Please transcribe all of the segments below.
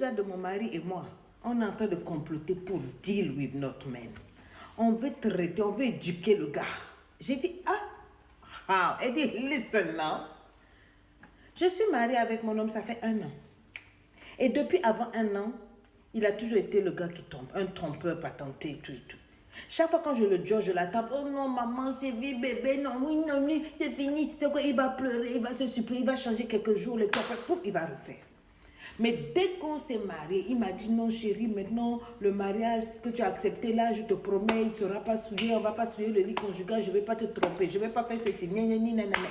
ans de mon mari et moi, on est en train de comploter pour deal with notre man. On veut traiter, on veut éduquer le gars. J'ai dit, ah, elle dit, listen now. Je suis mariée avec mon homme, ça fait 1 an. Et depuis avant 1 an, il a toujours été le gars qui trompe, un trompeur patenté, tout et tout. Chaque fois quand je le jure, je l'attends. Oh non, maman, c'est vie, bébé, non, oui, non, oui, c'est fini. C'est quoi, il va pleurer, il va se supplier, il va changer quelques jours, les après, pouf, il va refaire. Mais dès qu'on s'est marié, il m'a dit non chérie, maintenant le mariage que tu as accepté là, je te promets, il ne sera pas souillé, on ne va pas souiller le lit conjugal, je ne vais pas te tromper, je ne vais pas faire ceci,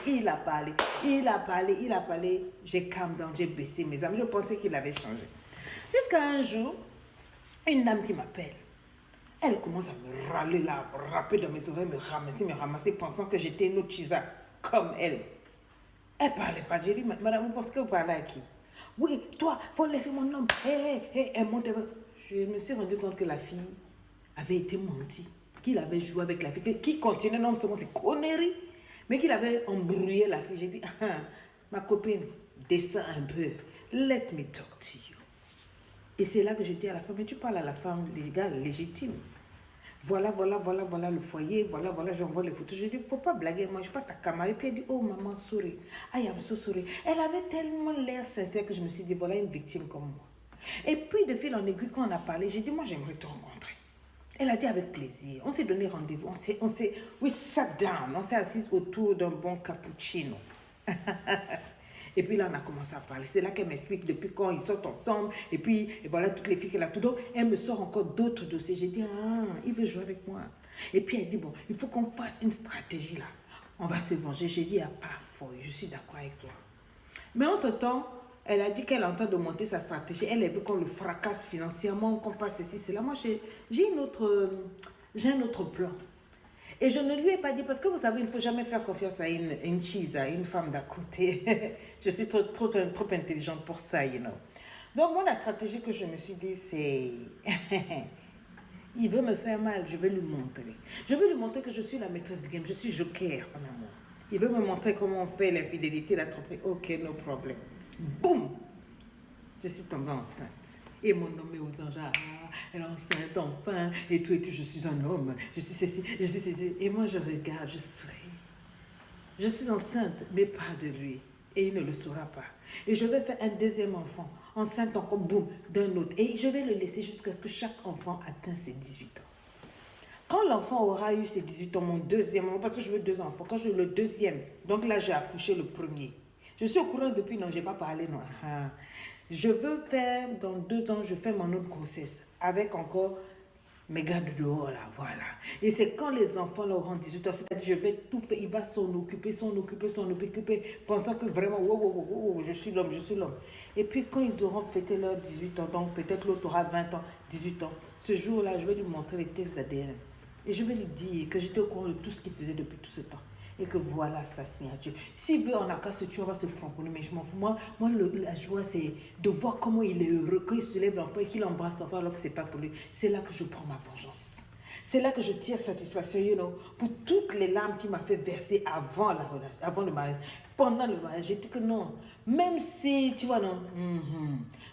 il a parlé, j'ai calm down, j'ai baissé mes âmes, je pensais qu'il avait changé. Jusqu'à un jour, une dame qui m'appelle, elle commence à me râler là, rapper dans mes oreilles, me ramasser, pensant que j'étais une autre chisa comme elle. Elle parlait pas, j'ai dit, madame, vous pensez que vous parlez à qui? Oui, toi, faut laisser mon homme. Elle monte. Je me suis rendu compte que la fille avait été mentie, qu'il avait joué avec la fille, qu'il continuait non seulement ses conneries, mais qu'il avait embrouillé la fille. J'ai dit, ma copine, descends un peu. Let me talk to you. Et c'est là que j'ai dit à la femme, mais tu parles à la femme légale, légitime. Voilà le foyer, voilà, j'envoie les photos. Je dis, faut pas blaguer, moi, je suis pas ta camarade. Puis elle dit, oh maman, sorry, I am so sorry. Elle avait tellement l'air sincère que je me suis dit, voilà une victime comme moi. Et puis, de fil en aiguille, quand on a parlé, j'ai dit, moi, j'aimerais te rencontrer. Elle a dit avec plaisir. On s'est donné rendez-vous, we sat down, on s'est assis autour d'un bon cappuccino. Et puis là, on a commencé à parler. C'est là qu'elle m'explique depuis quand ils sortent ensemble. Et puis, et voilà toutes les filles qu'elle a tout. Donc, elle me sort encore d'autres dossiers. J'ai dit, il veut jouer avec moi. Et puis, elle dit, bon, il faut qu'on fasse une stratégie là. On va se venger. J'ai dit, pas folle, je suis d'accord avec toi. Mais entre-temps, elle a dit qu'elle est en train de monter sa stratégie. Elle veut qu'on le fracasse financièrement, qu'on fasse ceci, cela. Moi, j'ai un autre plan. Et je ne lui ai pas dit, parce que vous savez, il ne faut jamais faire confiance à une cheese, à une femme d'à côté. Je suis trop intelligente pour ça, you know. Donc, moi, la stratégie que je me suis dit, c'est... il veut me faire mal, je vais lui montrer. Je vais lui montrer que je suis la maîtresse du game, je suis joker en amour. Il veut me montrer comment on fait l'infidélité, la tromperie. Ok, no problem. Boum! Je suis tombée enceinte. Et mon homme est aux anges, elle est enceinte, enfin, et tout, je suis un homme, je suis ceci. Et moi, je regarde, je souris. Je suis enceinte, mais pas de lui. Et il ne le saura pas. Et je vais faire un deuxième enfant, enceinte encore, boum, d'un autre. Et je vais le laisser jusqu'à ce que chaque enfant atteigne ses 18 ans. Quand l'enfant aura eu ses 18 ans, mon deuxième enfant, parce que je veux 2 enfants, quand je veux le deuxième, donc là, j'ai accouché le premier. Je suis au courant depuis, non, je n'ai pas parlé, non. Je veux faire, dans 2 ans, je fais mon autre grossesse, avec encore mes gars de dehors, là, voilà. Et c'est quand les enfants leur auront 18 ans, c'est-à-dire, je vais tout faire, il va s'en occuper, pensant que vraiment, wow, je suis l'homme. Et puis, quand ils auront fêté leurs 18 ans, donc peut-être l'autre aura 20 ans, 18 ans, ce jour-là, je vais lui montrer les tests d'ADN. Et je vais lui dire que j'étais au courant de tout ce qu'il faisait depuis tout ce temps. Et que voilà sa signature. S'il veut, on n'a qu'à se tuer, on va se franconner, mais je m'en fous. Moi la joie, c'est de voir comment il est heureux, quand il se lève l'enfant et qu'il embrasse l'enfant alors que ce n'est pas pour lui. C'est là que je prends ma vengeance. C'est là que je tire satisfaction, you know, pour toutes les larmes qu'il m'a fait verser avant la relation, avant le mariage. Pendant le mariage, j'ai dit que non. Même si, tu vois, non,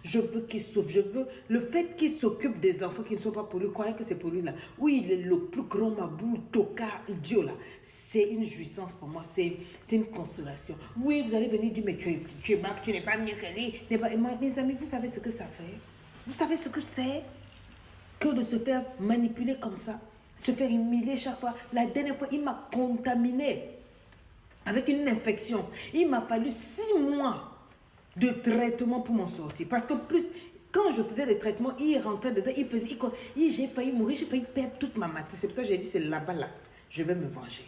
je veux qu'il souffre. Je veux le fait qu'il s'occupe des enfants qui ne sont pas pour lui, croyant que c'est pour lui là. Oui, il est le plus grand mabou, tocard, idiot là. C'est une jouissance pour moi, c'est une consolation. Oui, vous allez venir dire, mais tu es mal, tu n'es pas mieux que lui. Mes amis, vous savez ce que ça fait? Vous savez ce que c'est? Que de se faire manipuler comme ça, se faire humilier chaque fois. La dernière fois, il m'a contaminé avec une infection. Il m'a fallu 6 mois de traitement pour m'en sortir. Parce que plus, quand je faisais des traitements, il rentrait dedans, j'ai failli mourir, j'ai failli perdre toute ma matrice. C'est pour ça que j'ai dit, c'est là-bas, là, je vais me venger.